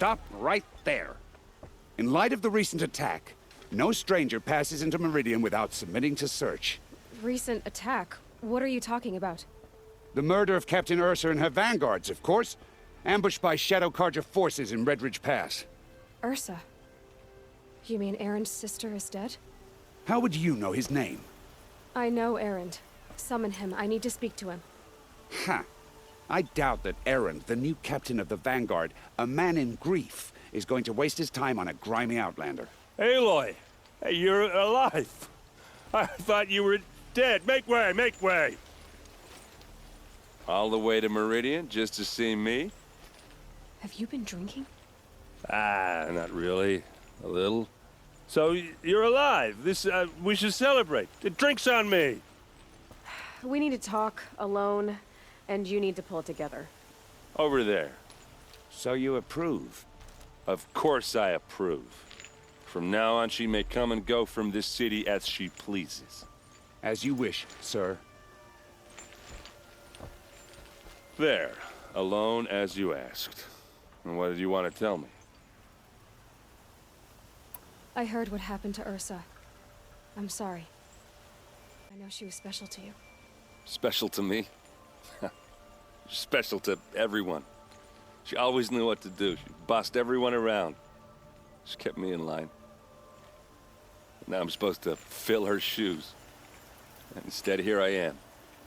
stop right there. In light of the recent attack, no stranger passes into Meridian without submitting to search. Recent attack? What are you talking about? The murder of Captain Ursa and her vanguards, of course. Ambushed by Shadow Carja forces in Redridge Pass. Ursa? You mean Erend's sister is dead? How would you know his name? I know Erend. Summon him. I need to speak to him. Ha! I doubt that Erend, the new captain of the Vanguard, a man in grief, is going to waste his time on a grimy outlander. Aloy! Hey, you're alive! I thought you were dead. Make way, make way! All the way to Meridian just to see me? Have you been drinking? Ah, not really. A little. So, you're alive. We should celebrate. The drink's on me. We need to talk, alone, and you need to pull it together. Over there. So you approve? Of course I approve. From now on, she may come and go from this city as she pleases. As you wish, sir. There. Alone as you asked. And what did you want to tell me? I heard what happened to Ursa. I'm sorry. I know she was special to you. Special to me? Special to everyone. She always knew what to do. She bossed everyone around. She kept me in line. Now I'm supposed to fill her shoes. And instead, here I am,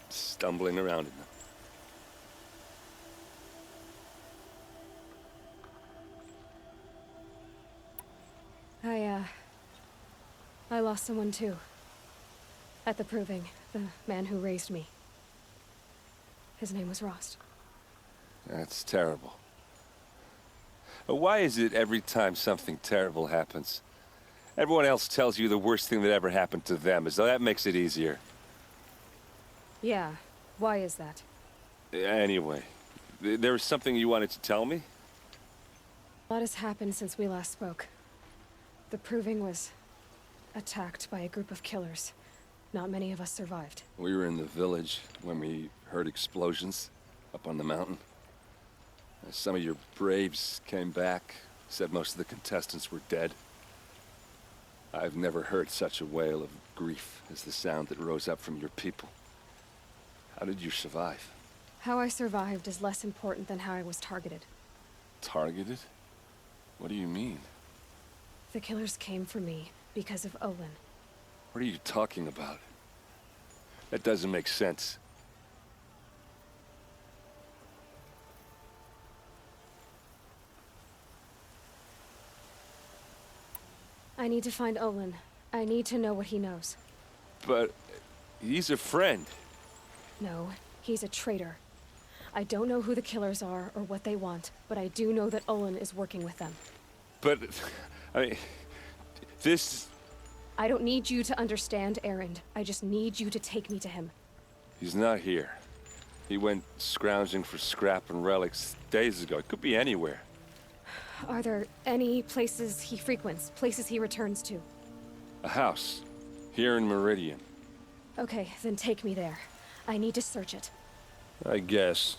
stumbling around in them. I lost someone too. At the Proving, the man who raised me. His name was Rost. That's terrible. Why is it every time something terrible happens, everyone else tells you the worst thing that ever happened to them, as though that makes it easier? Yeah, why is that? Anyway, there was something you wanted to tell me? A lot has happened since we last spoke. The Proving was attacked by a group of killers. Not many of us survived. We were in the village when we heard explosions up on the mountain. Some of your braves came back, said most of the contestants were dead. I've never heard such a wail of grief as the sound that rose up from your people. How did you survive? How I survived is less important than how I was targeted. Targeted? What do you mean? The killers came for me because of Olin. What are you talking about? That doesn't make sense. I need to find Olin. I need to know what he knows. But he's a friend. No, he's a traitor. I don't know who the killers are or what they want, but I do know that Olin is working with them. But, I mean, this... I don't need you to understand Erend. I just need you to take me to him. He's not here. He went scrounging for scrap and relics days ago. It could be anywhere. Are there any places he frequents, places he returns to? A house. Here in Meridian. Okay, then take me there. I need to search it. I guess.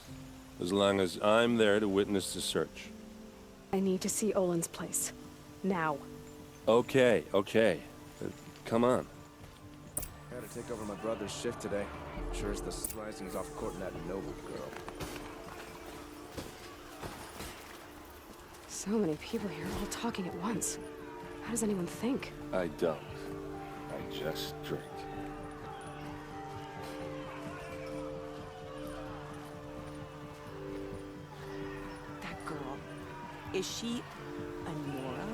As long as I'm there to witness the search. I need to see Olin's place. Now. Okay, okay. Come on. Had to take over my brother's shift today. Sure as the rising's off courting that noble girl. So many people here, all talking at once. How does anyone think? I don't. I just drink. That girl. Is she a Nora?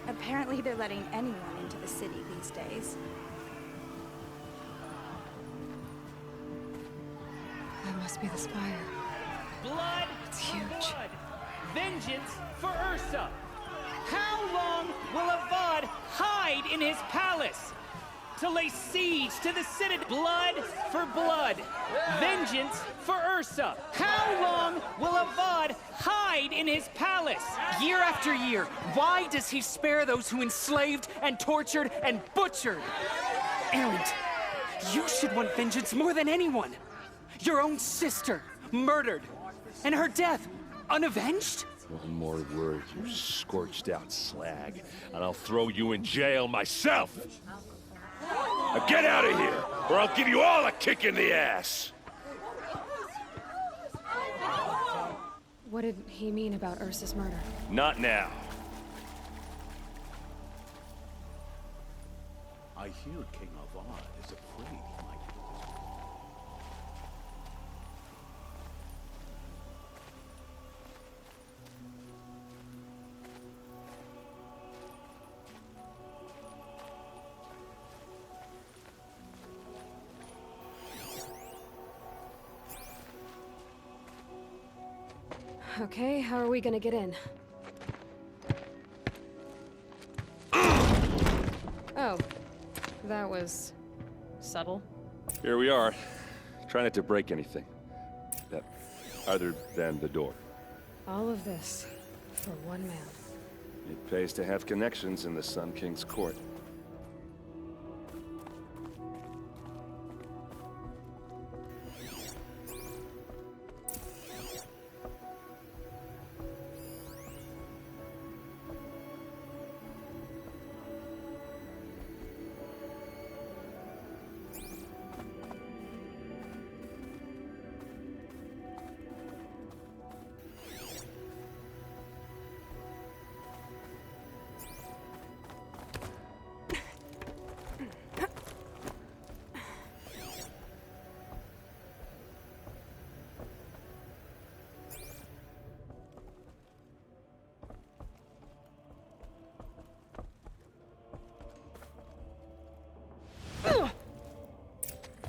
Apparently they're letting anyone into the city these days. That must be the spire. Blood It's for huge. blood. Vengeance for Ursa. How long will Avad hide in his palace? To lay siege to the citadel. Blood for blood. Vengeance for Ursa. How long will Avad hide in his palace? Year after year, why does he spare those who enslaved and tortured and butchered? Erend, you should want vengeance more than anyone. Your own sister, murdered. And her death, unavenged? One more word, you scorched out slag, and I'll throw you in jail myself! Now get out of here, or I'll give you all a kick in the ass! What did he mean about Ursa's murder? Not now. I hear King Avad is afraid he might lose. Okay, how are we gonna get in? Oh, that was subtle. Here we are. Try not to break anything. Other than the door. All of this for one man. It pays to have connections in the Sun King's court.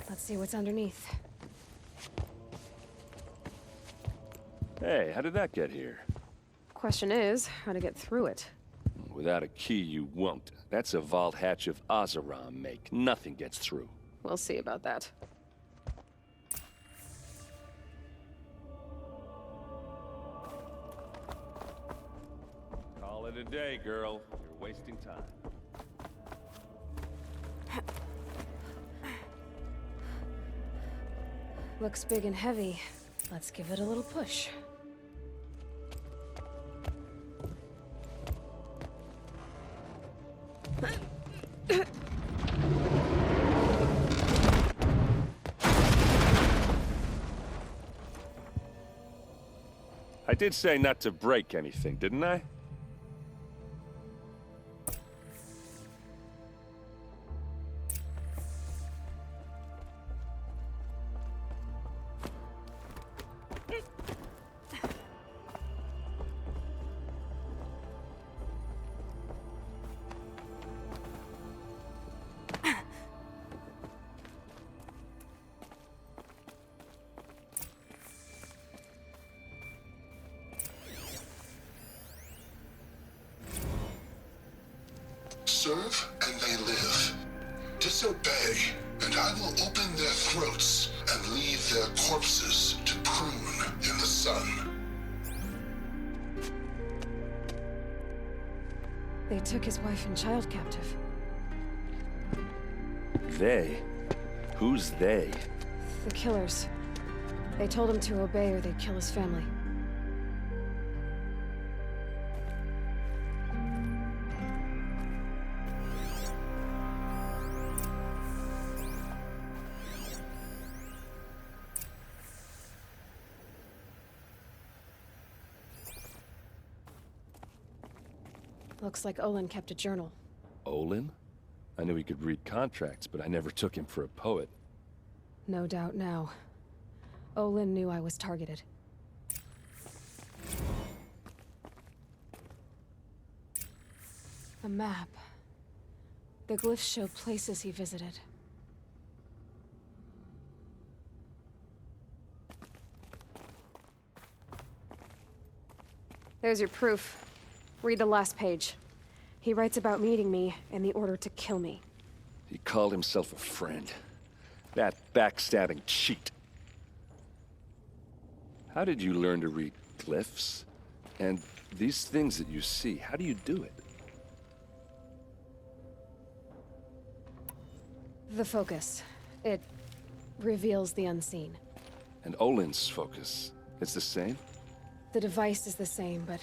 Let's see what's underneath. Hey, how did that get here? Question is, how to get through it. Without a key, you won't. That's a vault hatch of Oseram make. Nothing gets through. We'll see about that. Call it a day, girl. You're wasting time. Looks big and heavy. Let's give it a little push. I did say not to break anything, didn't I? Serve and they live. Disobey, and I will open their throats and leave their corpses to prune in the sun. They took his wife and child captive. They? Who's they? The killers. They told him to obey or they'd kill his family. Looks like Olin kept a journal. Olin? I knew he could read contracts, but I never took him for a poet. No doubt now. Olin knew I was targeted. A map. The glyphs show places he visited. There's your proof. Read the last page. He writes about meeting me and the order to kill me. He called himself a friend. That backstabbing cheat. How did you learn to read glyphs? And these things that you see, how do you do it? The focus. It reveals the unseen. And Olin's focus, it's the same? The device is the same, but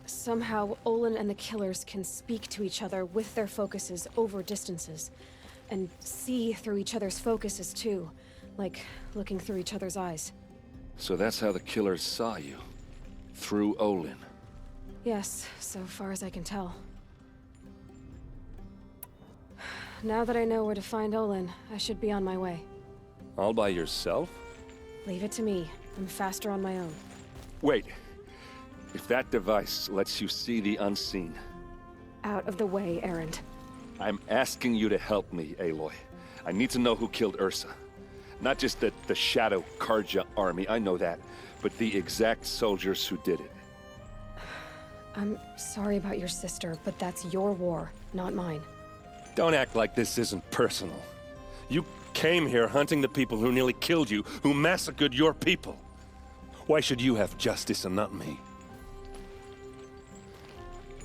somehow Olin and the killers can speak to each other with their focuses over distances. And see through each other's focuses, too. Like looking through each other's eyes. So that's how the killers saw you. Through Olin. Yes, so far as I can tell. Now that I know where to find Olin, I should be on my way. All by yourself? Leave it to me. I'm faster on my own. Wait. If that device lets you see the unseen... Out of the way, Erend. I'm asking you to help me, Aloy. I need to know who killed Ursa. Not just the Shadow Karja army, I know that, but the exact soldiers who did it. I'm sorry about your sister, but that's your war, not mine. Don't act like this isn't personal. You came here hunting the people who nearly killed you, who massacred your people. Why should you have justice and not me?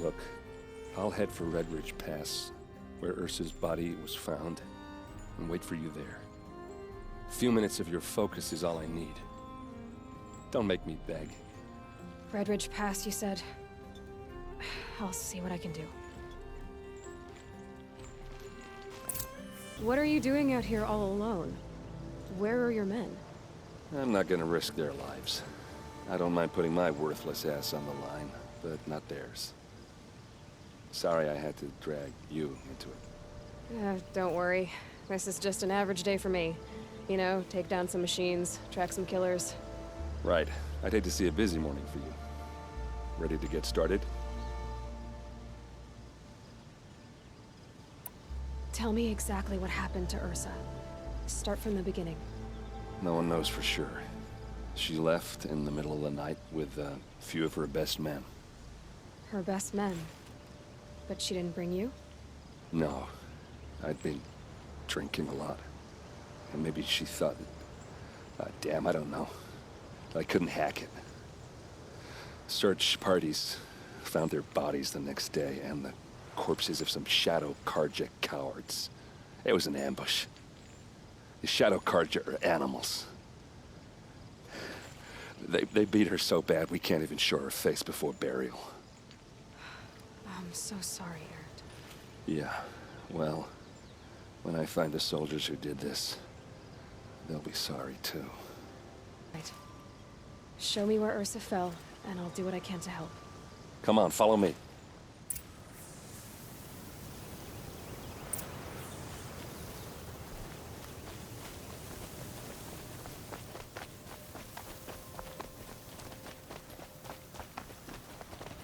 Look, I'll head for Red Ridge Pass, where Ursa's body was found, and wait for you there. A few minutes of your focus is all I need. Don't make me beg. Red Ridge Pass, you said? I'll see what I can do. What are you doing out here all alone? Where are your men? I'm not gonna risk their lives. I don't mind putting my worthless ass on the line, but not theirs. Sorry I had to drag you into it. Don't worry. This is just an average day for me. You know, take down some machines, track some killers. Right. I'd hate to see a busy morning for you. Ready to get started? Tell me exactly what happened to Ursa. Start from the beginning. No one knows for sure. She left in the middle of the night with a few of her best men. Her best men? But she didn't bring you? No. I'd been drinking a lot. And maybe she thought... damn, I don't know. I couldn't hack it. Search parties found their bodies the next day, and the corpses of some Shadow Karja cowards. It was an ambush. The Shadow Karja are animals. They beat her so bad we can't even show her face before burial. I'm so sorry, Erend. Yeah, well, when I find the soldiers who did this, they'll be sorry too. Right. Show me where Ursa fell, and I'll do what I can to help. Come on, follow me.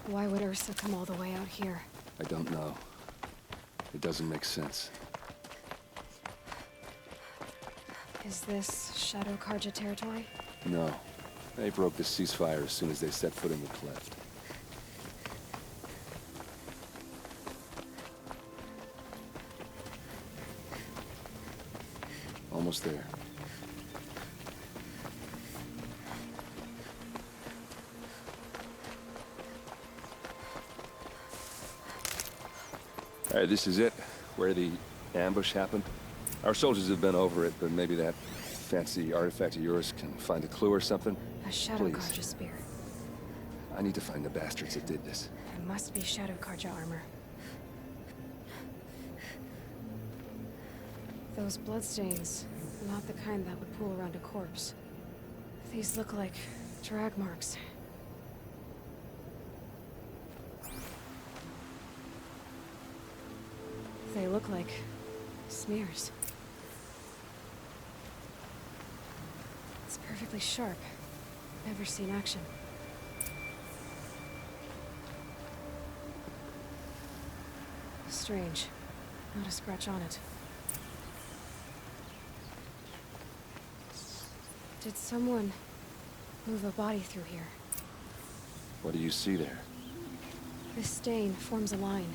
Why would Ursa come all the way out here? I don't know. It doesn't make sense. Is this Shadow Karja territory? No. They broke the ceasefire as soon as they set foot in the cleft. Almost there. All right, this is it, where the ambush happened. Our soldiers have been over it, but maybe that fancy artifact of yours can find a clue or something. A Shadow Please. Karja spear. I need to find the bastards that did this. It must be Shadow Karja armor. Those bloodstains, not the kind that would pool around a corpse. These look like drag marks. They look like smears. It's perfectly sharp. Never seen action. Strange. Not a scratch on it. Did someone move a body through here? What do you see there? This stain forms a line,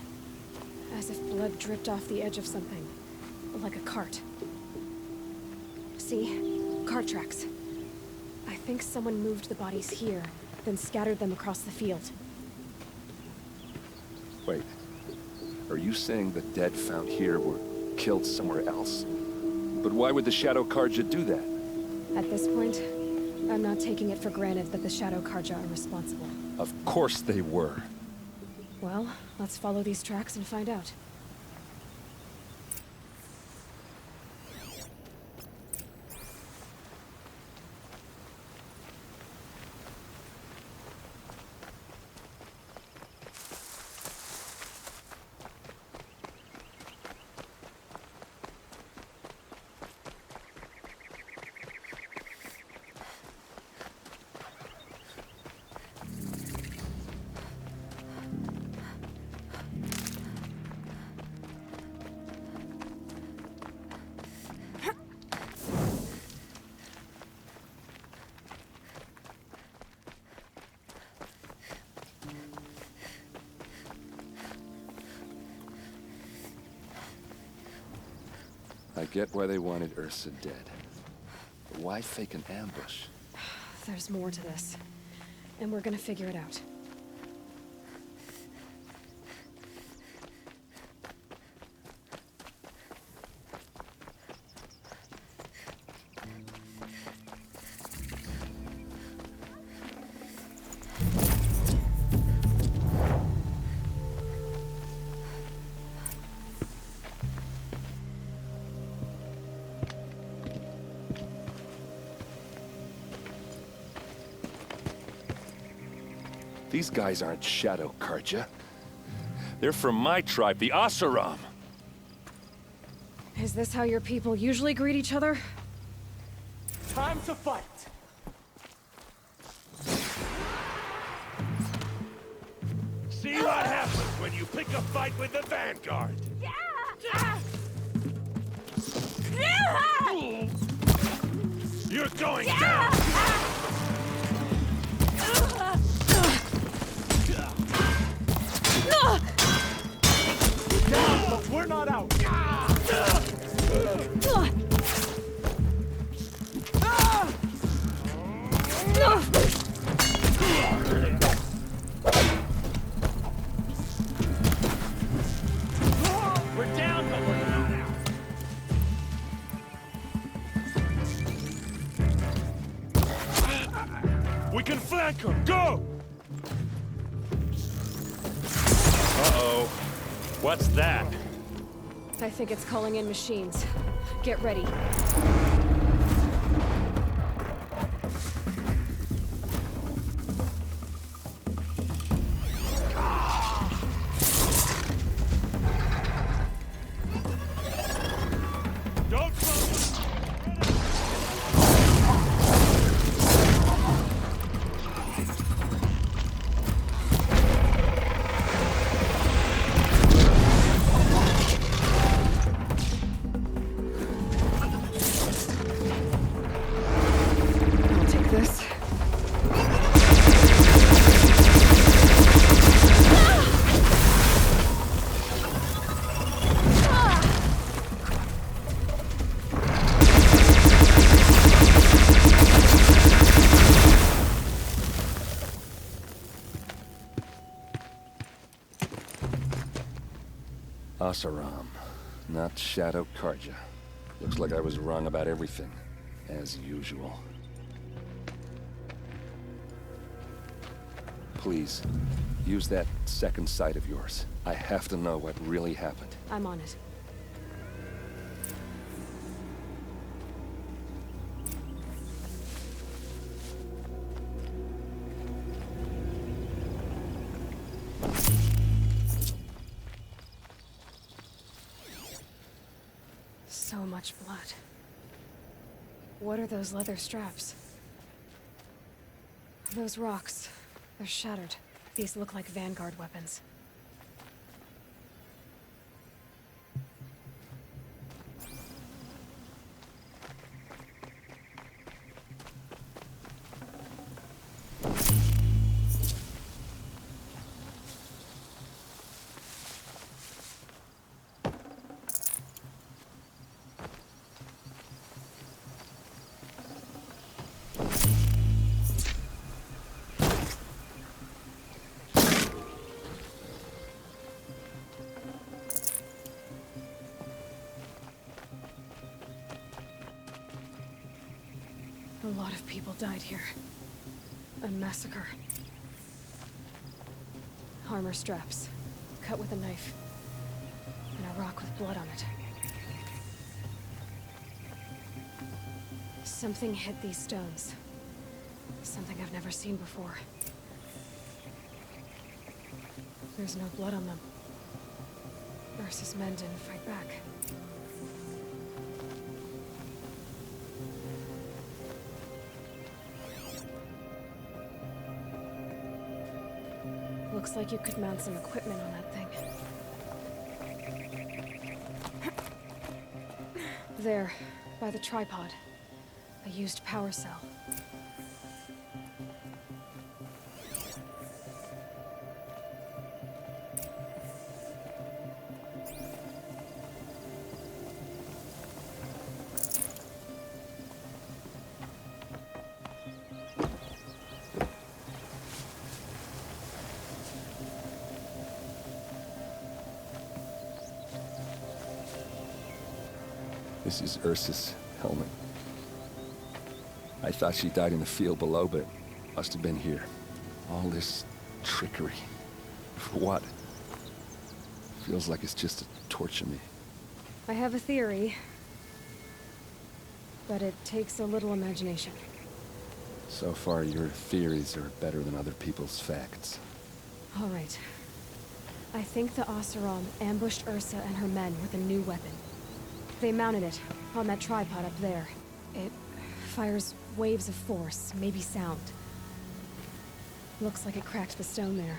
as if blood dripped off the edge of something, like a cart. See? Cart tracks. I think someone moved the bodies here, then scattered them across the field. Wait. Are you saying the dead found here were killed somewhere else? But why would the Shadow Karja do that? At this point, I'm not taking it for granted that the Shadow Karja are responsible. Of course they were. Well, let's follow these tracks and find out. I get why they wanted Ursa dead. But why fake an ambush? There's more to this. And we're gonna figure it out. These guys aren't Shadow Karja. They're from my tribe, the Oseram. Is this how your people usually greet each other? Time to fight! See what happens when you pick a fight with the Vanguard. You're going down! But we're not out! We're down, but we're not out! We can flank them! Go! Uh-oh. What's that? I think it's calling in machines. Get ready. Don't close! I'll take this. Oseram, not Shadow Karja. Looks like I was wrong about everything, as usual. Please, use that second sight of yours. I have to know what really happened. I'm on it. So much blood. What are those leather straps? Those rocks. They're shattered. These look like Vanguard weapons. A lot of people died here. A massacre. Armor straps, cut with a knife, and a rock with blood on it. Something hit these stones. Something I've never seen before. There's no blood on them. Ursa's men didn't fight back. Looks like you could mount some equipment on that thing. There, by the tripod. A used power cell. This is Ursa's helmet. I thought she died in the field below, but must have been here. All this trickery. For what? Feels like it's just to torture me. I have a theory, but it takes a little imagination. So far, your theories are better than other people's facts. All right. I think the Oseram ambushed Ursa and her men with a new weapon. They mounted it on that tripod up there. It fires waves of force, maybe sound. Looks like it cracked the stone there.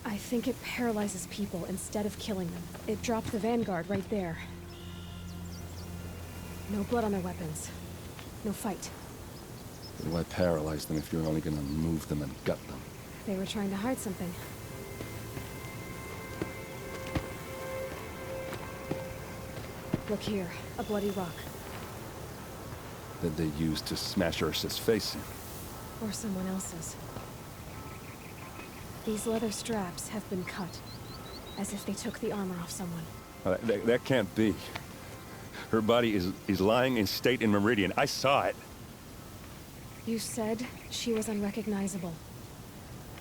I think it paralyzes people instead of killing them. It dropped the Vanguard right there. No blood on their weapons. No fight. But why paralyze them if you're only gonna move them and gut them? They were trying to hide something. Look here, a bloody rock. That they used to smash Ursa's face in. Or someone else's. These leather straps have been cut, as if they took the armor off someone. That can't be. Her body is lying in state in Meridian. I saw it. You said she was unrecognizable.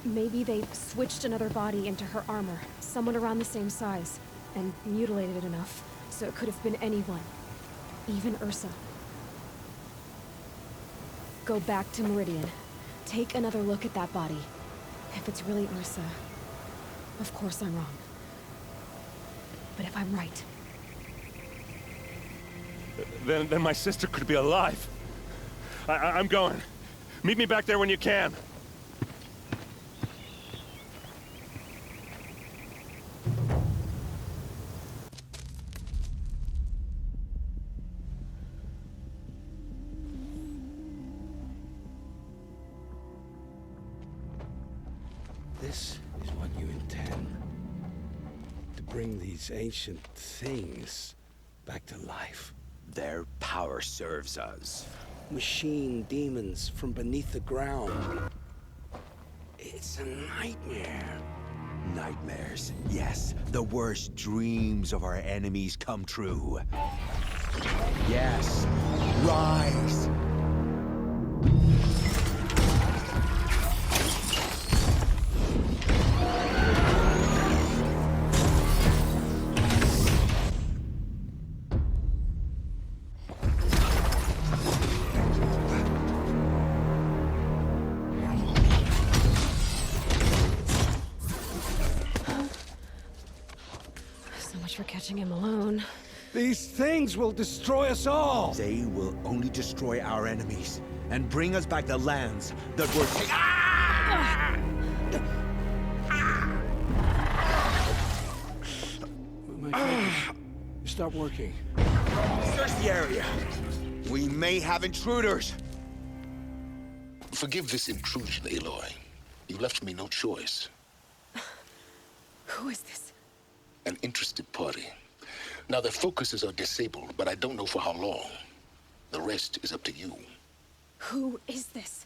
Maybe they switched another body into her armor, someone around the same size, and mutilated it enough, so it could have been anyone. Even Ursa. Go back to Meridian. Take another look at that body. If it's really Ursa, of course I'm wrong. But if I'm right... Then my sister could be alive. I'm going. Meet me back there when you can. This is what you intend. To bring these ancient things back to life. Their power serves us. Machine demons from beneath the ground. It's a nightmare. Nightmares, yes. The worst dreams of our enemies come true. Yes. Rise! For catching him alone. These things will destroy us all! They will only destroy our enemies and bring us back the lands that were My focus. Stop working. Search the area. We may have intruders. Forgive this intrusion, Aloy. You left me no choice. Who is this? An interested party. Now, their focuses are disabled, but I don't know for how long. The rest is up to you. Who is this?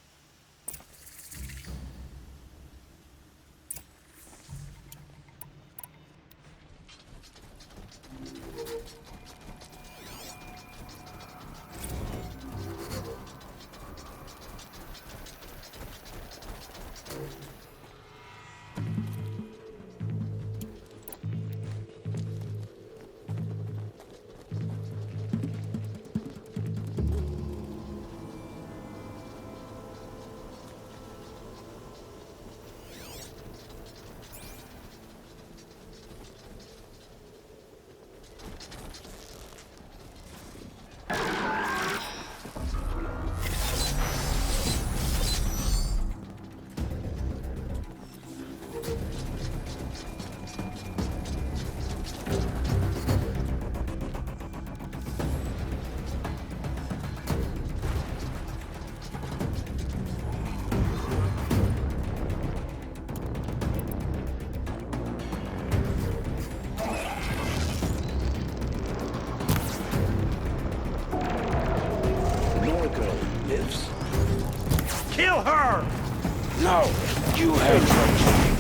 her! No, you had your chance.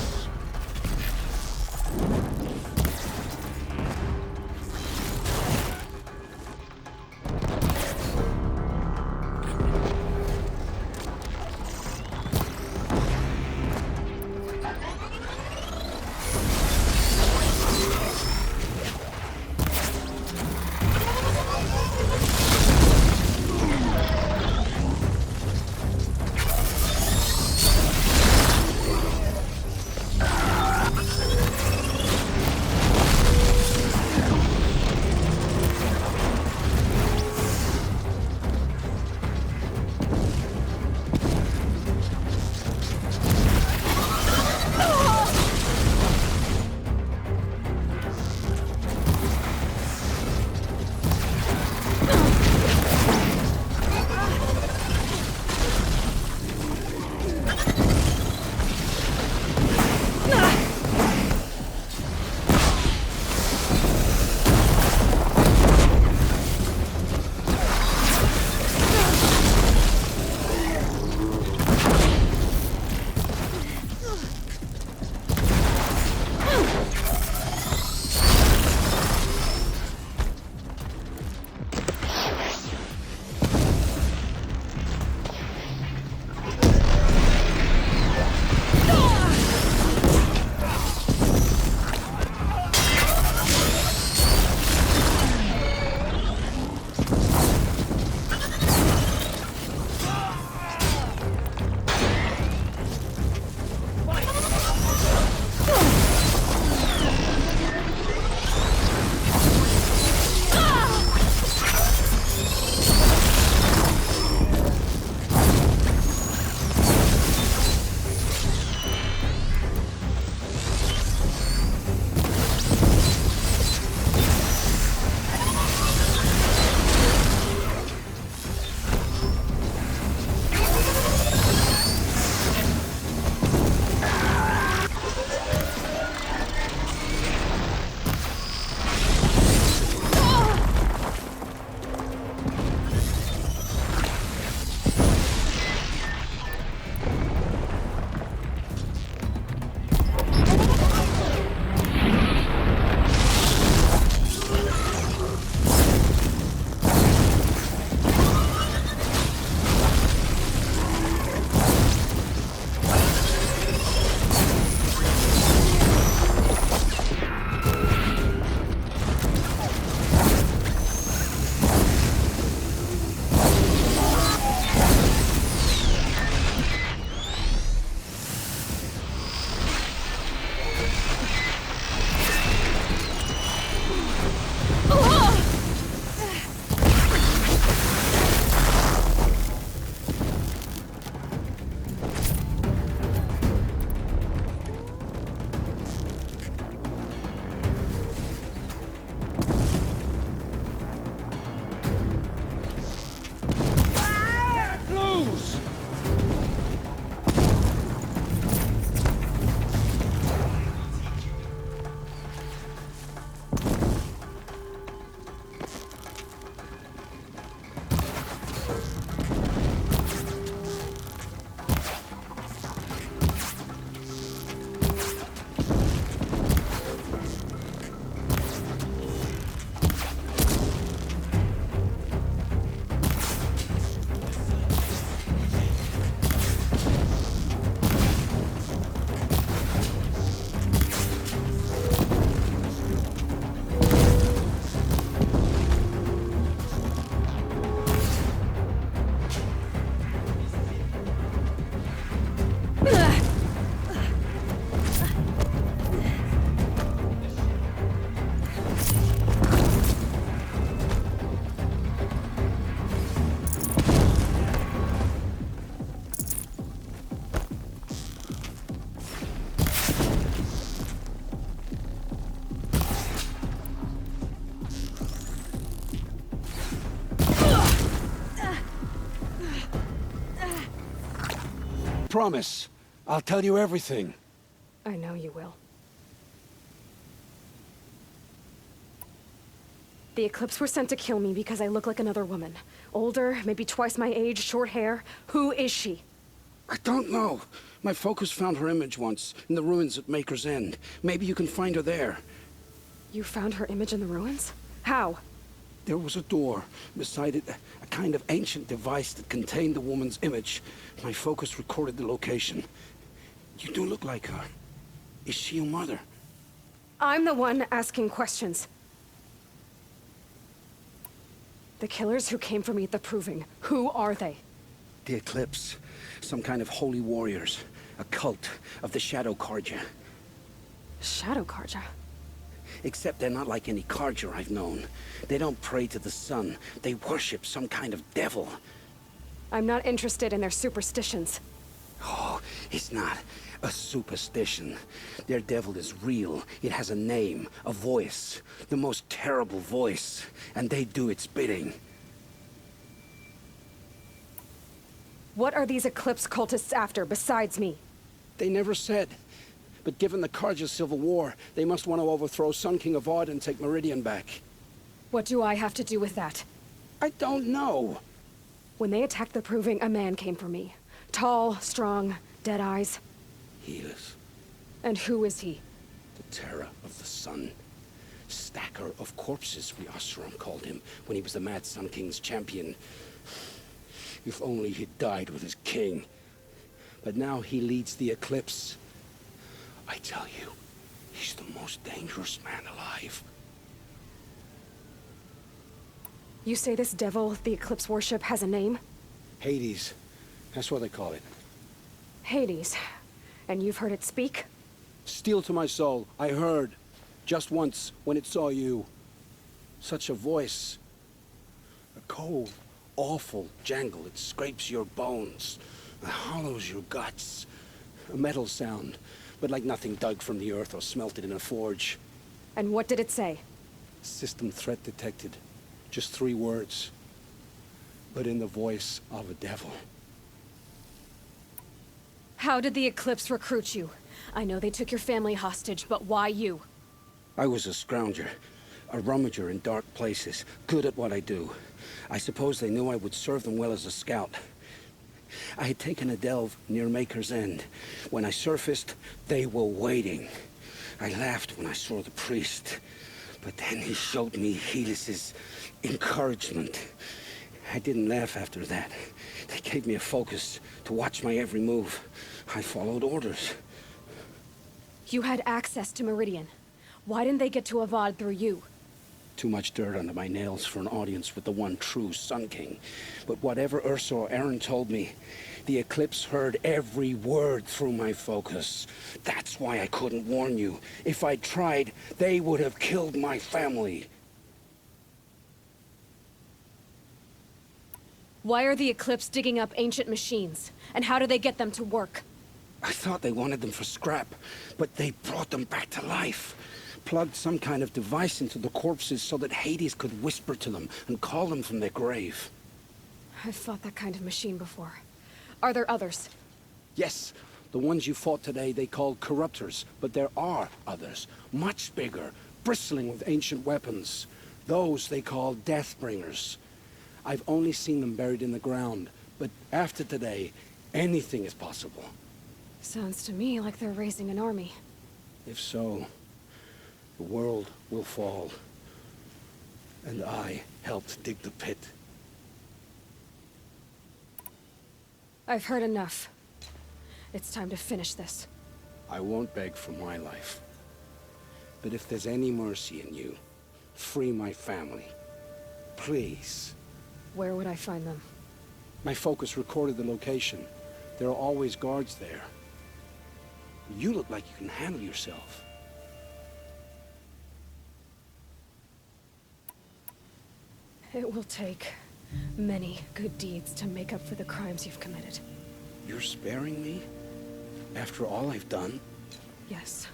Promise. I'll tell you everything. I know you will. The Eclipse were sent to kill me because I look like another woman. Older, maybe twice my age, short hair. Who is she? I don't know. My focus found her image once, in the ruins at Maker's End. Maybe you can find her there. You found her image in the ruins? How? There was a door. Beside it, a kind of ancient device that contained the woman's image. My focus recorded the location. You do look like her. Is she your mother? I'm the one asking questions. The killers who came for me at the Proving, who are they? The Eclipse. Some kind of holy warriors. A cult of the Shadow Carja. Shadow Carja? Except they're not like any Carja I've known. They don't pray to the sun. They worship some kind of devil. I'm not interested in their superstitions. Oh, it's not a superstition. Their devil is real. It has a name, a voice. The most terrible voice. And they do its bidding. What are these Eclipse cultists after, besides me? They never said. But given the Carja civil war, they must want to overthrow Sun King Avad and take Meridian back. What do I have to do with that? I don't know. When they attacked the Proving, a man came for me. Tall, strong, dead eyes. Helis. And who is he? The terror of the sun. Stacker of corpses, we Oseram called him, when he was the Mad Sun King's champion. If only he'd died with his king. But now he leads the Eclipse. I tell you, he's the most dangerous man alive. You say this devil the Eclipse worship has a name? Hades. That's what they call it. Hades. And you've heard it speak? Steel to my soul, I heard. Just once, when it saw you. Such a voice. A cold, awful jangle. It scrapes your bones. It hollows your guts. A metal sound, but like nothing dug from the earth or smelted in a forge. And what did it say? System threat detected. Just 3 words. But in the voice of a devil. How did the Eclipse recruit you? I know they took your family hostage, but why you? I was a scrounger. A rummager in dark places. Good at what I do. I suppose they knew I would serve them well as a scout. I had taken a delve near Maker's End. When I surfaced, they were waiting. I laughed when I saw the priest. But then he showed me Helis's encouragement. I didn't laugh after that. They gave me a focus to watch my every move. I followed orders. You had access to Meridian. Why didn't they get to Avad through you? Too much dirt under my nails for an audience with the one true Sun King. But whatever Ursa or Eren told me, the Eclipse heard every word through my focus. That's why I couldn't warn you. If I'd tried, they would have killed my family. Why are the Eclipse digging up ancient machines? And how do they get them to work? I thought they wanted them for scrap, but they brought them back to life. Plugged some kind of device into the corpses so that Hades could whisper to them and call them from their grave. I've fought that kind of machine before. Are there others? Yes, the ones you fought today they called Corruptors, but there are others, much bigger, bristling with ancient weapons. Those they call Deathbringers. I've only seen them buried in the ground, but after today, anything is possible. Sounds to me like they're raising an army. If so, the world will fall. And I helped dig the pit. I've heard enough. It's time to finish this. I won't beg for my life. But if there's any mercy in you, free my family. Please. Where would I find them? My focus recorded the location. There are always guards there. You look like you can handle yourself. It will take many good deeds to make up for the crimes you've committed. You're sparing me? After all I've done? Yes.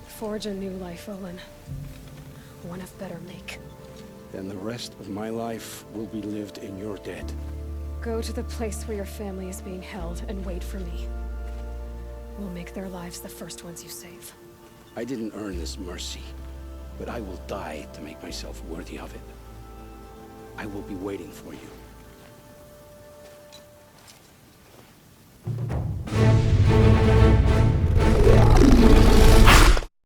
Forge a new life, Olin. One of better make. Then the rest of my life will be lived in your debt. Go to the place where your family is being held and wait for me. We'll make their lives the first ones you save. I didn't earn this mercy, but I will die to make myself worthy of it. I will be waiting for you.